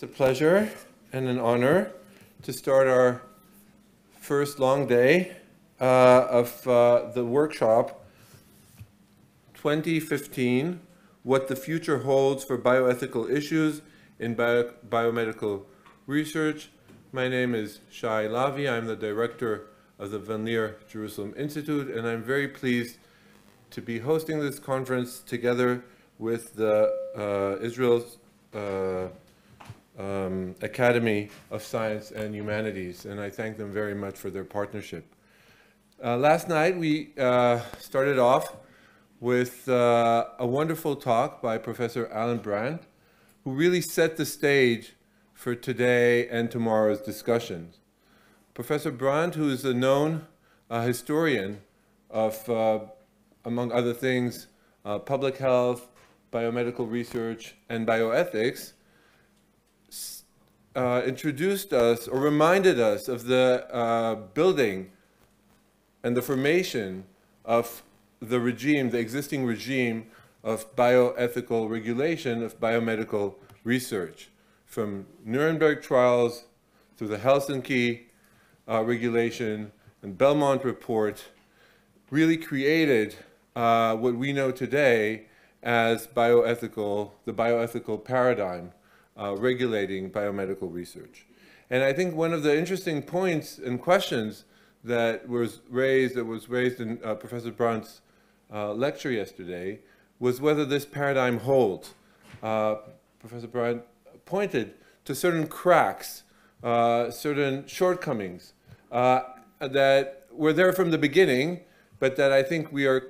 It's a pleasure and an honor to start our first long day of the workshop 2015, What the Future Holds for Bioethical Issues in Biomedical Research. My name is Shai, Lavi. I'm the director of the Leer Jerusalem Institute, and I'm very pleased to be hosting this conference together with the Israel's Academy of Science and Humanities, and I thank them very much for their partnership. Last night we started off with a wonderful talk by Professor Alan Brandt, who really set the stage for today and tomorrow's discussions. Professor Brandt, who is a known historian of, among other things, public health, biomedical research, and bioethics, introduced us or reminded us of the building and the formation of the regime, the existing regime of bioethical regulation of biomedical research, from Nuremberg trials through the Helsinki regulation and Belmont report, really created what we know today as the bioethical paradigm regulating biomedical research. And I think one of the interesting points and questions that was raised in Professor Brandt's lecture yesterday was whether this paradigm holds. Professor Brandt pointed to certain cracks, certain shortcomings that were there from the beginning, but that I think we are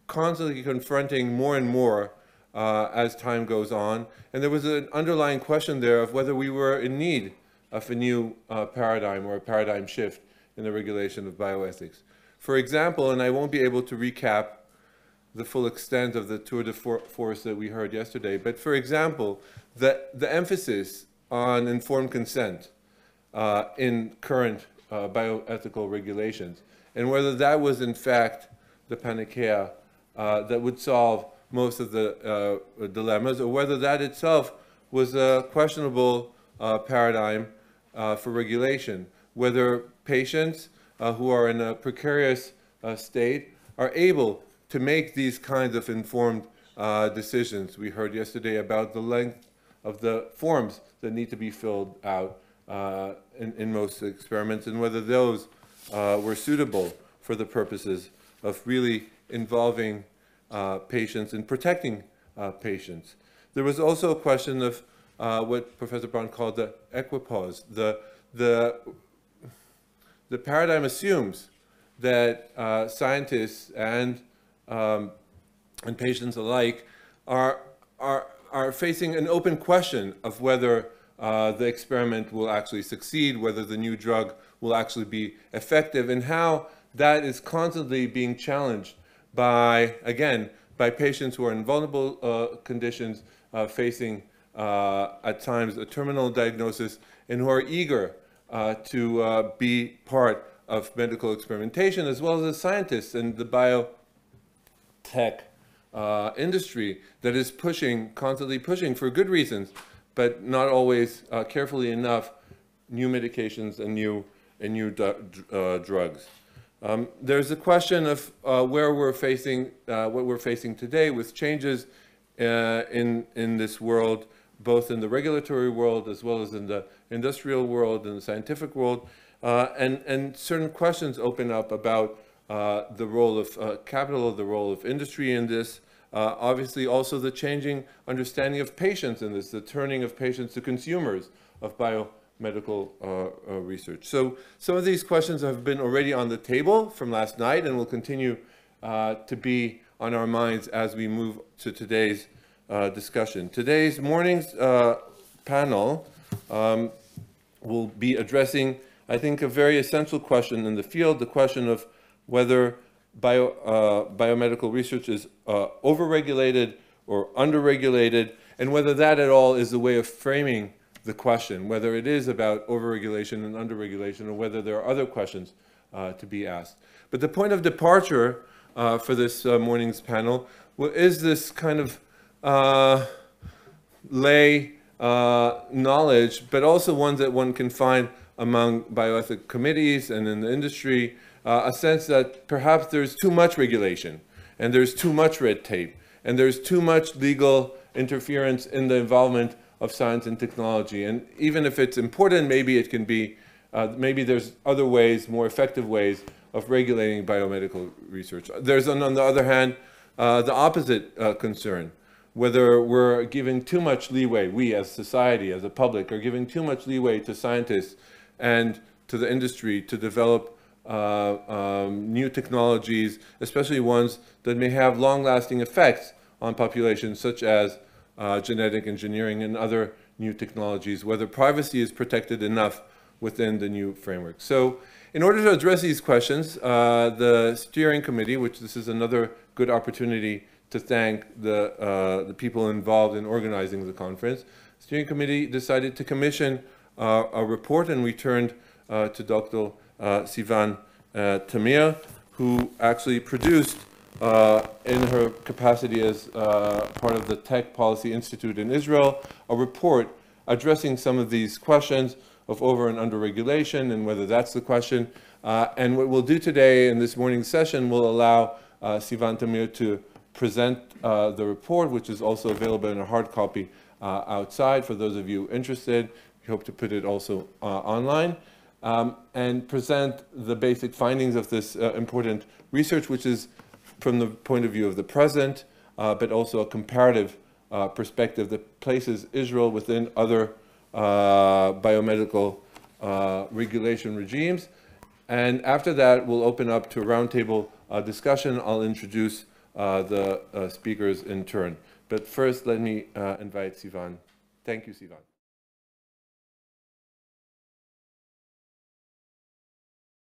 constantly confronting more and more as time goes on. And there was an underlying question there of whether we were in need of a new paradigm or a paradigm shift in the regulation of bioethics. For example, and I won't be able to recap the full extent of the tour de force that we heard yesterday, but for example, the emphasis on informed consent in current bioethical regulations, and whether that was in fact the panacea that would solve most of the dilemmas, or whether that itself was a questionable paradigm for regulation, whether patients who are in a precarious state are able to make these kinds of informed decisions. We heard yesterday about the length of the forms that need to be filled out in most experiments, and whether those were suitable for the purposes of really involving patients and protecting patients. There was also a question of what Professor Brandt called the equipoise. The paradigm assumes that scientists and patients alike are facing an open question of whether the experiment will actually succeed, whether the new drug will actually be effective, and how that is constantly being challenged by, again, by patients who are in vulnerable conditions, facing at times a terminal diagnosis, and who are eager to be part of medical experimentation, as well as the scientists and the biotech industry that is constantly pushing for good reasons, but not always carefully enough, new medications and new drugs. There's a question of where we're facing, what we're facing today with changes in this world, both in the regulatory world as well as in the industrial world and the scientific world, and certain questions open up about the role of capital, the role of industry in this, obviously also the changing understanding of patients in this, the turning of patients to consumers of biomedical research. So some of these questions have been already on the table from last night and will continue to be on our minds as we move to today's discussion. Today's morning's panel will be addressing, I think, a very essential question in the field, the question of whether biomedical research is overregulated or underregulated, and whether that at all is the way of framing the question, whether it is about overregulation and underregulation, or whether there are other questions to be asked. But the point of departure for this morning's panel is this kind of lay knowledge, but also ones that one can find among bioethic committees and in the industry, a sense that perhaps there's too much regulation, and there's too much red tape, and there's too much legal interference in the involvement of science and technology. And even if it's important, maybe it can be, maybe there's other ways, more effective ways of regulating biomedical research. There's, on the other hand, the opposite concern, whether we're giving too much leeway, we as society, as a public, are giving too much leeway to scientists and to the industry to develop new technologies, especially ones that may have long-lasting effects on populations, such as genetic engineering and other new technologies, whether privacy is protected enough within the new framework. So in order to address these questions, the steering committee, which this is another good opportunity to thank the people involved in organizing the conference, the steering committee decided to commission a report, and we turned to Dr. Sivan Tamir, who actually produced in her capacity as part of the Tech Policy Institute in Israel, a report addressing some of these questions of over and under regulation and whether that's the question. And what we'll do today in this morning's session will allow Sivan Tamir to present the report, which is also available in a hard copy outside for those of you interested. We hope to put it also online, and present the basic findings of this important research, which is from the point of view of the present, but also a comparative perspective that places Israel within other biomedical regulation regimes. And after that, we'll open up to a roundtable discussion. I'll introduce the speakers in turn. But first, let me invite Sivan. Thank you, Sivan.